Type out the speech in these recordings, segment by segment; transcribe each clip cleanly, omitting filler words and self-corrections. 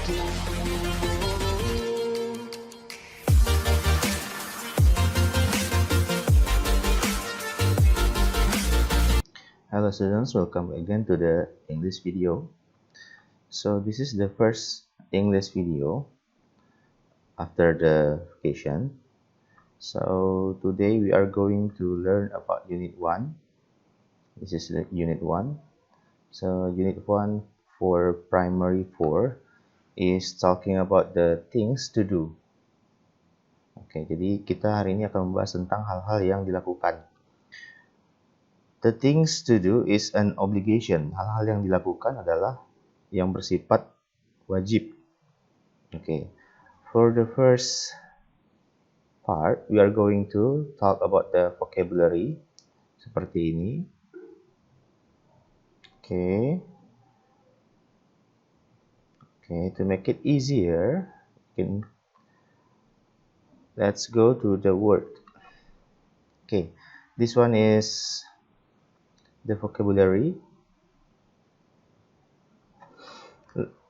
Hello students, welcome again to the English video. So this is the first English video after the vacation. So today we are going to learn about Unit 1. This is the Unit 1. So Unit 1 for Primary 4 is talking about the things to do. Oke, jadi kita hari ini akan membahas tentang hal-hal yang dilakukan. The things to do is an obligation. Hal-hal yang dilakukan adalah yang bersifat wajib. Okay. For the first part, we are going to talk about the vocabulary. Seperti ini. Okay. Okay, to make it easier, let's go to the word. Okay, this one is the vocabulary.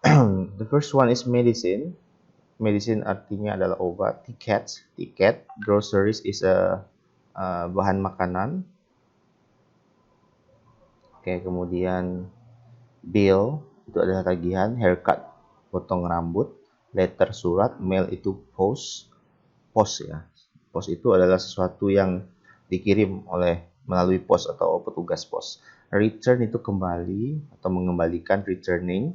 The first one is medicine. Medicine artinya adalah obat. Tiket. Groceries is a bahan makanan. Oke, kemudian bill itu adalah tagihan. Haircut, potong rambut. Letter, surat. Mail itu post ya. Post itu adalah sesuatu yang dikirim melalui pos atau petugas pos. Return itu kembali atau mengembalikan, returning.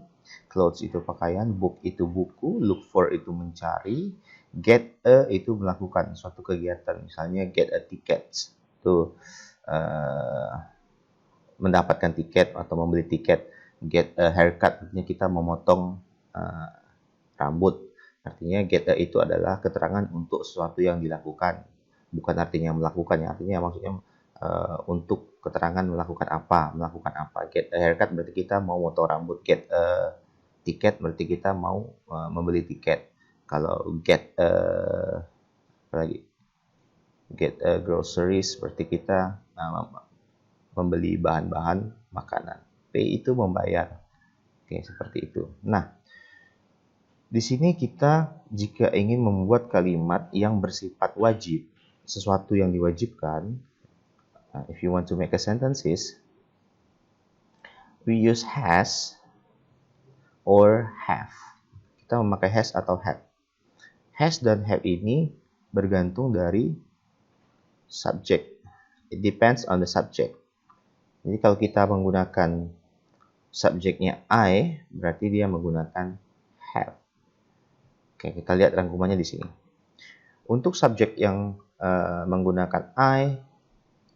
Clothes itu pakaian, book itu buku, look for itu mencari, get a itu melakukan suatu kegiatan. Misalnya get a ticket itu mendapatkan tiket atau membeli tiket. Get a haircut artinya kita memotong rambut. Artinya get a itu adalah keterangan untuk sesuatu yang dilakukan, bukan artinya melakukannya. Artinya maksudnya untuk keterangan melakukan apa. Get a haircut berarti kita mau motong rambut. Get a tiket berarti kita mau membeli tiket. Kalau get a groceries berarti kita membeli bahan-bahan makanan. Pay itu membayar. Oke, seperti itu. Nah, di sini kita jika ingin membuat kalimat yang bersifat wajib, sesuatu yang diwajibkan, if you want to make a sentences, we use has or have. Kita memakai has atau have. Has dan have ini bergantung dari subject. It depends on the subject. Jadi kalau kita menggunakan subjeknya I, berarti dia menggunakan have. Oke, kita lihat rangkumannya di sini. Untuk subjek yang menggunakan I,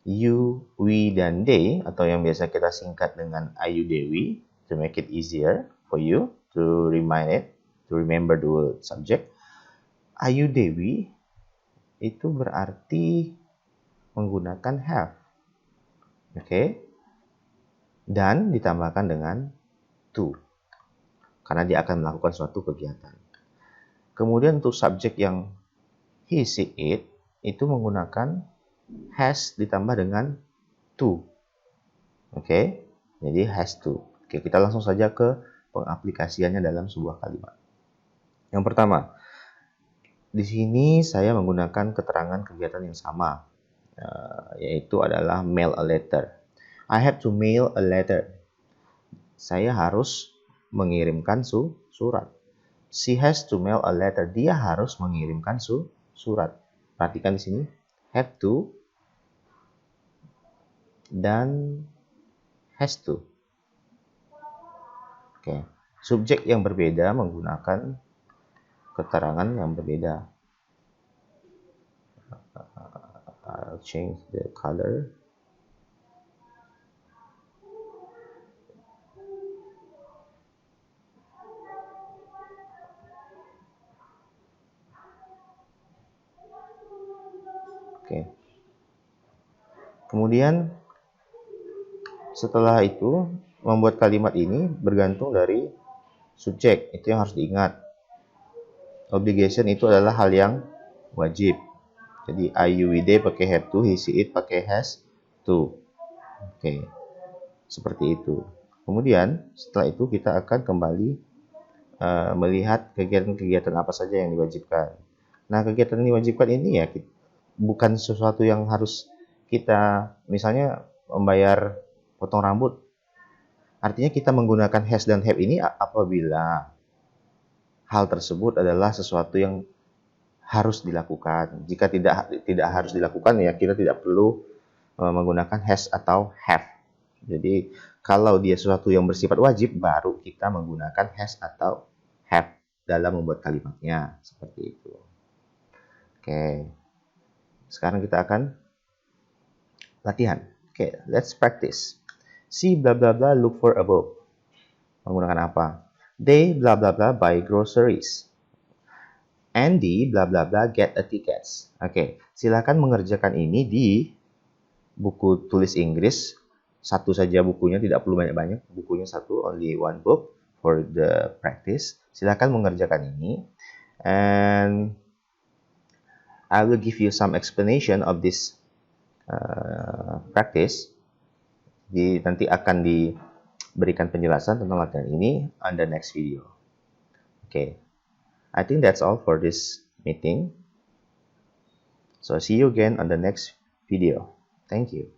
you, we, dan they, atau yang biasa kita singkat dengan Ayu Dewi, to make it easier for you to remember the word subject. Ayu Dewi itu berarti menggunakan have. Oke. Dan ditambahkan dengan to. Karena dia akan melakukan suatu kegiatan. Kemudian untuk subjek yang he, she, it itu menggunakan has ditambah dengan to. Oke. Jadi has to. Oke, kita langsung saja ke pengaplikasiannya dalam sebuah kalimat. Yang pertama, di sini saya menggunakan keterangan kegiatan yang sama, yaitu adalah mail a letter. I have to mail a letter. Saya harus mengirimkan surat. She has to mail a letter. Dia harus mengirimkan surat. Perhatikan di sini, have to dan has to. Oke, subjek yang berbeda menggunakan keterangan yang berbeda. I'll change the color. Oke. Kemudian setelah itu membuat kalimat ini bergantung dari subjek. Itu yang harus diingat. Obligation itu adalah hal yang wajib. Jadi I, you, we, they pakai have to, he, she, it pakai has to. Oke. Seperti itu. Kemudian setelah itu kita akan kembali melihat kegiatan-kegiatan apa saja yang diwajibkan. Nah, kegiatan yang diwajibkan ini ya bukan sesuatu yang harus kita, misalnya membayar potong rambut. Artinya kita menggunakan has dan have ini apabila hal tersebut adalah sesuatu yang harus dilakukan. Jika tidak harus dilakukan, ya kita tidak perlu menggunakan has atau have. Jadi kalau dia sesuatu yang bersifat wajib, baru kita menggunakan has atau have dalam membuat kalimatnya. Seperti itu. Oke. Sekarang kita akan latihan. Oke, let's practice. See blah blah blah look for above. Menggunakan apa? They blah blah blah buy groceries. Andy blah blah blah get a tickets. Oke, silakan mengerjakan ini di buku tulis Inggris. Satu saja bukunya, tidak perlu banyak-banyak. Bukunya satu, only one book for the practice. Silakan mengerjakan ini. And I will give you some explanation of this practice. Nanti akan diberikan penjelasan tentang latihan ini on the next video. Okay, I think that's all for this meeting. So see you again on the next video. Thank you.